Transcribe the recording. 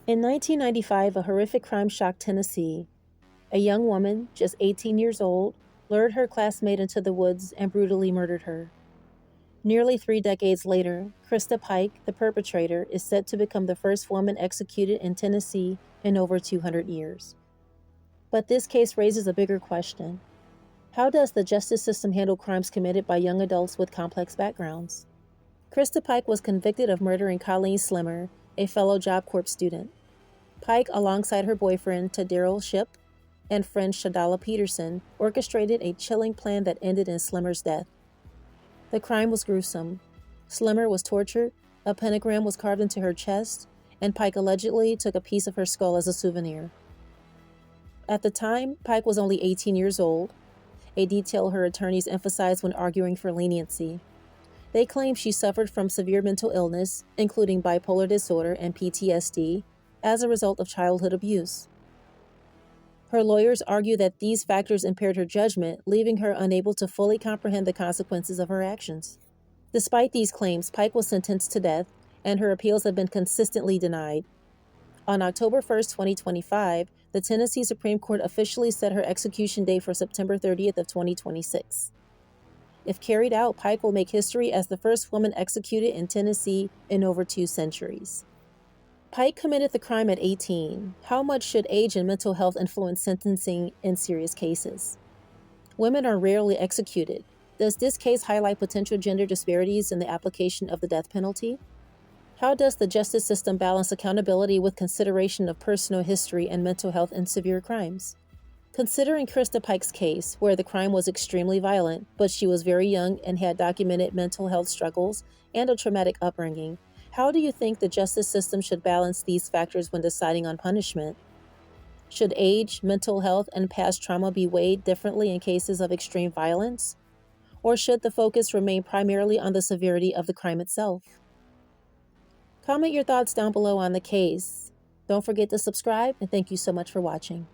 In 1995, a horrific crime shocked Tennessee. A young woman, just 18 years old, lured her classmate into the woods and brutally murdered her. Nearly 3 decades later, Christa Pike, the perpetrator, is said to become the first woman executed in Tennessee in over 200 years. But this case raises a bigger question. How does the justice system handle crimes committed by young adults with complex backgrounds? Christa Pike was convicted of murdering Colleen Slimmer, a fellow Job Corps student. Pike, alongside her boyfriend Taddaryl Shipp and friend Shadala Peterson, orchestrated a chilling plan that ended in Slimmer's death. The crime was gruesome. Slimmer was tortured, a pentagram was carved into her chest, and Pike allegedly took a piece of her skull as a souvenir. At the time, Pike was only 18 years old, a detail her attorneys emphasized when arguing for leniency. They claim she suffered from severe mental illness, including bipolar disorder and PTSD, as a result of childhood abuse. Her lawyers argue that these factors impaired her judgment, leaving her unable to fully comprehend the consequences of her actions. Despite these claims, Pike was sentenced to death, and her appeals have been consistently denied. On October 1st, 2025, the Tennessee Supreme Court officially set her execution date for September 30th of 2026. If carried out, Pike will make history as the first woman executed in Tennessee in over 2 centuries. Pike committed the crime at 18. How much should age and mental health influence sentencing in serious cases? Women are rarely executed. Does this case highlight potential gender disparities in the application of the death penalty? How does the justice system balance accountability with consideration of personal history and mental health in severe crimes? Considering Christa Pike's case, where the crime was extremely violent, but she was very young and had documented mental health struggles and a traumatic upbringing, how do you think the justice system should balance these factors when deciding on punishment? Should age, mental health, and past trauma be weighed differently in cases of extreme violence? Or should the focus remain primarily on the severity of the crime itself? Comment your thoughts down below on the case. Don't forget to subscribe, and thank you so much for watching.